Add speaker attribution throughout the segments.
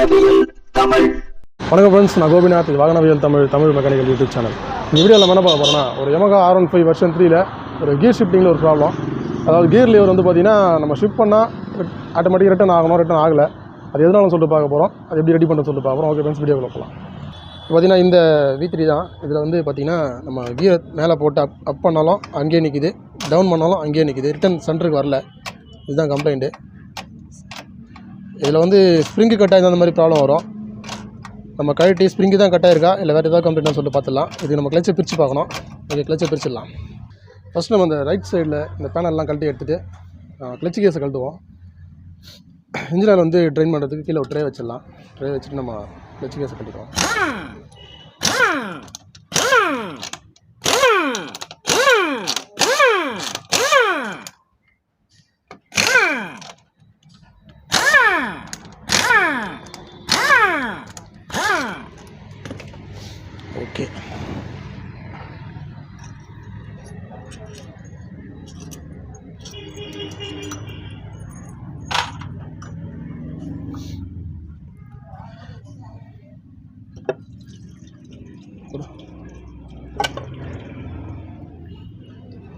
Speaker 1: வாகனவியல் தமிழ்.
Speaker 2: வணக்கம் ஃப்ரெண்ட்ஸ், நான் கோபிநாத். வாகனவியல் தமிழ் மெக்கானிக்கல் யூடியூப் சேனல். இந்த வீடியோவில் நம்ம என்ன பார்க்க போகிறோம்னா, ஒரு Yamaha R15 வெர்ஷன் 3ல் ஒரு கியர் ஷிஃப்டிங்கில் ஒரு ப்ராப்ளம். அதாவது கியர் லிவர் வந்து பார்த்திங்கன்னா நம்ம ஷிஃப்ட் பண்ணால் ஆட்டோமேட்டிக் ரிட்டன் ஆகலை. அது எதனாலும் சொல்லிட்டு பார்க்க போகிறோம். அது எப்படி ரெடி பண்ணுறது சொல்லிட்டு பார்க்க போகிறோம். ஓகே ஃப்ரெண்ட்ஸ், வீடியோக்குள்ள போகலாம். பார்த்திங்கன்னா இந்த V3 தான். இதில் வந்து பார்த்திங்கன்னா நம்ம கியர் மேலே போட்டு அப் பண்ணாலும் அங்கேயே நிற்கிது, டவுன் பண்ணாலும் அங்கேயே நிற்கிது, ரிட்டன் சென்டருக்கு வரல. இதுதான் கம்ப்ளைண்ட்டு. இதில் வந்து ஸ்ப்ரிங்கு கட்டாக அந்த மாதிரி ப்ராப்ளம் வரும். நம்ம கழட்டி ஸ்ப்ரிங்கு தான் கட்டாயிருக்கா இல்லை வேறு ஏதாவது கம்ப்ளைண்ட்னு சொல்லிட்டு பார்த்துடலாம். இது நம்ம கிளச்சை பிரித்து பார்க்கணும். ஓகே, கிளச்சை பிரிச்சிடலாம். ஃபஸ்ட்டு நம்ம இந்த ரைட் சைடில் இந்த பேனல்லாம் கழட்டி எடுத்துகிட்டு கிளச்சு கேஸை கழட்டுவோம். இன்ஜின் ஆயில் வந்து ட்ரைன் பண்ணுறதுக்கு கீழே ஒரு ட்ரே வச்சிடலாம். ட்ரே வச்சுட்டு நம்ம கிளச்சு கேஸை கழட்டிடுவோம். ஓகே,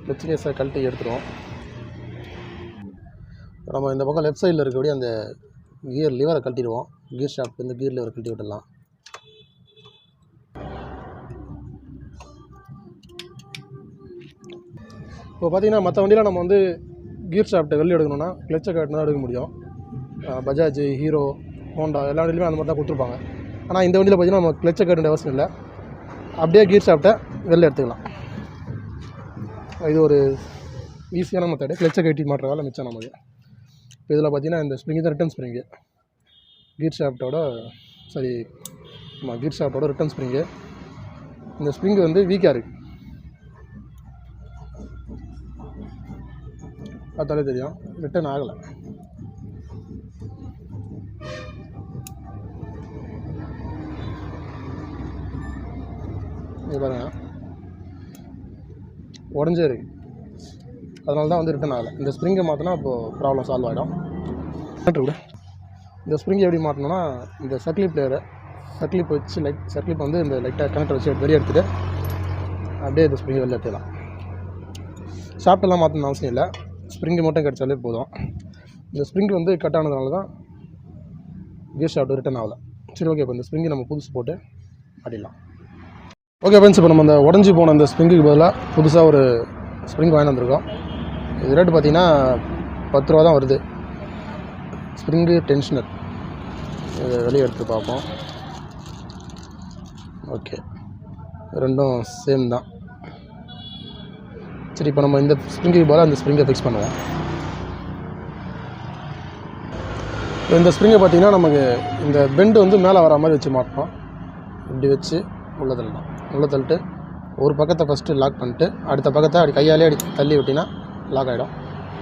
Speaker 2: கிளச் கேஸை கழட்டி எடுத்துருவோம். நம்ம இந்த பக்கம் லெஃப்ட் சைடில் இருக்கக்கூடிய அந்த கியர் லிவரை கழட்டிடுவோம். கியர் ஷாஃப்ட் இந்த கியர் லிவரை கழட்டி விட்டுடலாம். இப்போ பார்த்திங்கன்னா மற்ற வண்டியில் நம்ம வந்து கியர் ஷாஃப்ட்டை வெளியே எடுக்கணும்னா கிளச்சை கட்டினா தான் எடுக்க முடியும். பஜாஜ், ஹீரோ, ஹோண்டா எல்லா வண்டியிலுமே அந்த மாதிரி தான் கொடுத்துருப்பாங்க. ஆனால் இந்த வண்டியில் பார்த்திங்கன்னா நம்ம கிளச்சை கட்ட வேண்டிய அவசியம் இல்லை. அப்படியே கியர் ஷாஃப்ட்டை வெளில எடுத்துக்கலாம். இது ஒரு ஈஸியான மெத்தடு. கிளச்சை கட்டி மாட்டுற வேலை மிச்சம் நமக்கு. இப்போ இதில் பார்த்திங்கன்னா இந்த ஸ்ப்ரிங்கு தான் ரிட்டன் ஸ்ப்ரிங்கு. கியர் ஷாஃப்ட்டோட ரிட்டன் ஸ்ப்ரிங்கு. இந்த ஸ்ப்ரிங்கு வந்து வீக்காக இருக்குது, பார்த்தாலே தெரியும், ரிட்டன் ஆகலை. இது பாருங்க, உடஞ்சே இருக்குது. அதனால தான் வந்து ரிட்டன் ஆகலை. இந்த ஸ்ப்ரிங்கை மாற்றினா இப்போது ப்ராப்ளம் சால்வ் ஆகிடும். இந்த ஸ்ப்ரிங்கை எப்படி மாற்றணும்னா, இந்த சர்க்ளிப் வச்சு சர்க்ளிப் வந்து இந்த லைட்டாக கனெக்டர் வச்சு வெளியே எடுத்துகிட்டு அப்படியே இந்த ஸ்ப்ரிங்கை வெளில எடுத்துக்கலாம். ஷாஃப்ட்டெல்லாம் மாற்றணும்னு அவசியம் இல்லை, ஸ்ப்ரிங்கு மட்டும் கிடச்சாலே போதும். இந்த ஸ்ப்ரிங்கு வந்து கட் ஆனதுனால தான் கியர் ஷாஃப்ட் ரிட்டன் ஆகலை. சரி, ஓகே. இப்போ இந்த ஸ்ப்ரிங்கை நம்ம புதுசு போட்டு மாட்டிடலாம். ஓகே ஃப்ரெண்ட்ஸ், இப்போ நம்ம அந்த உடஞ்சி போன அந்த ஸ்ப்ரிங்குக்கு பதிலாக புதுசாக ஒரு ஸ்ப்ரிங் வாங்கி வந்திருக்கோம். இது ரேட்டு பார்த்திங்கன்னா 10 ரூபா தான் வருது. ஸ்ப்ரிங்கு டென்ஷனர் இதை வெளியே எடுத்து பார்ப்போம். ஓகே, ரெண்டும் சேம் தான். சரி, இப்போ நம்ம இந்த ஸ்ப்ரிங்குக்கு பதிலாக அந்த ஸ்ப்ரிங்கை ஃபிக்ஸ் பண்ணுவோம். இந்த ஸ்ப்ரிங்கை பார்த்திங்கன்னா நமக்கு இந்த பெண்டு வந்து மேலே வர மாதிரி வச்சு மாட்டோம். இப்படி வச்சு உள்ளே தள்ளிட்டு ஒரு பக்கத்தை ஃபஸ்ட்டு லாக் பண்ணிட்டு அடுத்த பக்கத்தை அப்படி கையாலே தள்ளி விட்டினா லாக் ஆகிடும்.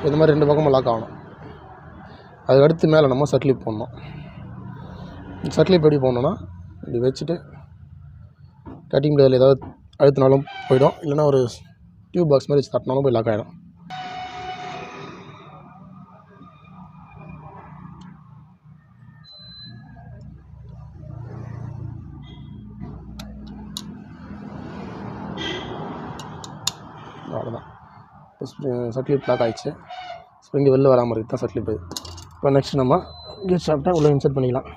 Speaker 2: இது மாதிரி 2 பக்கமும் லாக் ஆகணும். அதுக்கடுத்து மேலே நம்ம சர்க்ளிப் போடணும். சர்க்ளிப் எப்படி போடணுன்னா, இப்படி வச்சுட்டு கட்டிங் பிளேடில் ஏதாவது அழுத்தினாலும் போயிடும், இல்லைன்னா ஒரு டியூப் பாக்ஸ் மாதிரி வச்சு தட்டினாலும் போய் லாக் ஆகிடும். அவ்வளோதான். இப்போ சர்க்ளிப் லாக் ஆகிடுச்சு. ஸ்ப்ரிங்கு வெளில வராமல் இருக்குது தான் சர்க்ளிப். இப்போ நெக்ஸ்ட் நம்ம கியர் ஷாஃப்ட்டை உள்ளே இன்சர்ட் பண்ணிக்கலாம்.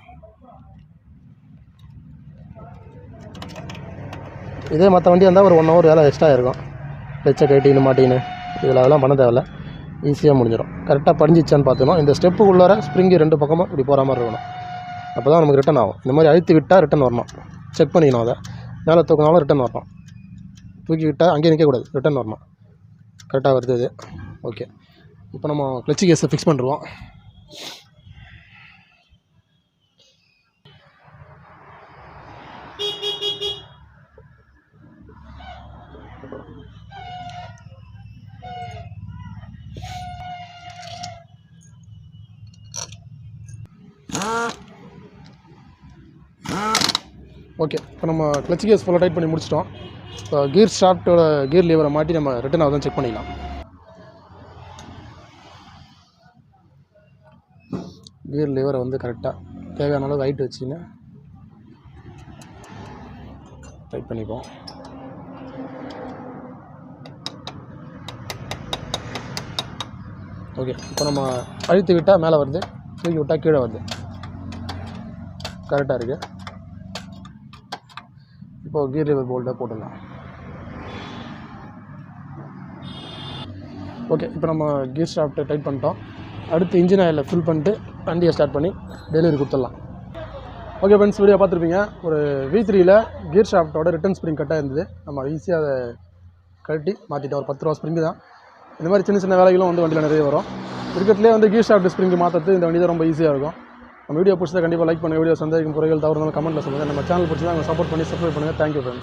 Speaker 2: இதே மற்ற வண்டியாக இருந்தால் ஒரு 1 ஹவர் வேலை எக்ஸ்ட்ரா இருக்கும். கிளச்சை கட்டின்னு மாட்டின்னு இதில் அதெல்லாம் பண்ண தேவையில்ல, ஈஸியாக முடிஞ்சிடும். கரெக்டாக படிஞ்சிச்சான்னு பார்த்துக்கணும். இந்த ஸ்டெப்புக்குள்ளார ஸ்ப்ரிங்கு 2 பக்கமும் இப்படி போகிற மாதிரி இருக்கணும். அப்போ தான் நமக்கு ரிட்டன் ஆகும். இந்த மாதிரி அழுத்தி விட்டால் ரிட்டன் வரணும். செக் பண்ணிக்கணும். அதை மேலே தூக்கினாலும் ரிட்டன் வரணும். தூக்கி விட்டால் அங்கேயே நிற்கக்கூடாது, ரிட்டன் வரணும். கரெக்டாக வருது இது. ஓகே, இப்போ நம்ம கிளச்சு கேஸை ஃபிக்ஸ் பண்ணுறோம். ஓகே, இப்போ நம்ம கிளச் கேஸ் ஃபுல்லாக டைட் பண்ணி முடிச்சிட்டோம். இப்போ கியர் ஷாஃப்ட்டோட கியர் லிவரை மாட்டி நம்ம ரிட்டன் ஆகுதான் செக் பண்ணிக்கலாம். கியர் லிவரை வந்து கரெக்டாக தேவையான அளவு ஹைட் வச்சுன்னு டைட் பண்ணிப்போம். ஓகே, இப்போ நம்ம அழுத்தி விட்டால் மேலே வருது, தூக்கி விட்டால் கீழே வருது. கரெக்டாக இருக்குது. இப்போது கியர் லிவர் போல்ட்டை போட்டுடலாம். ஓகே, இப்போ நம்ம கியர் ஷாஃப்ட்டை டைட் பண்ணிட்டோம். அடுத்து இன்ஜின் ஆயிலில் ஃபில் பண்ணிட்டு வண்டியை ஸ்டார்ட் பண்ணி டெலிவரி கொடுத்துடலாம். ஓகே ஃப்ரெண்ட்ஸ், வீடியோ பார்த்துருப்பீங்க. ஒரு V3யில் கியர் ஷாஃப்ட்டோட ரிட்டன் ஸ்ப்ரிங் கட்டாக இருந்தது. நம்ம ஈஸியாக அதை கழட்டி மாற்றிட்டோம். ஒரு 10 ரூபா ஸ்ப்ரிங்கு தான். இந்த மாதிரி சின்ன சின்ன வேலைகளும் வந்து வண்டியில் நிறைய வரும். இருக்கிறதுலே வந்து கியர் ஷாஃப்ட் ஸ்ப்ரிங்கு மாற்றுறது இந்த வண்டி தான் ரொம்ப ஈஸியாக இருக்கும். நம்ம வீடியோ பிடிச்சா கண்டிப்பாக லைக் பண்ணுங்கள். வீடியோ சந்தேகம் குறைகள் தவறுனாலும் கமெண்ட்டில் சொல்லுங்கள். நம்ம சேனல் பிடிச்சா சப்போர்ட் பண்ணி சப்ஸ்கிரைப் பண்ணுங்கள். Thank you friends.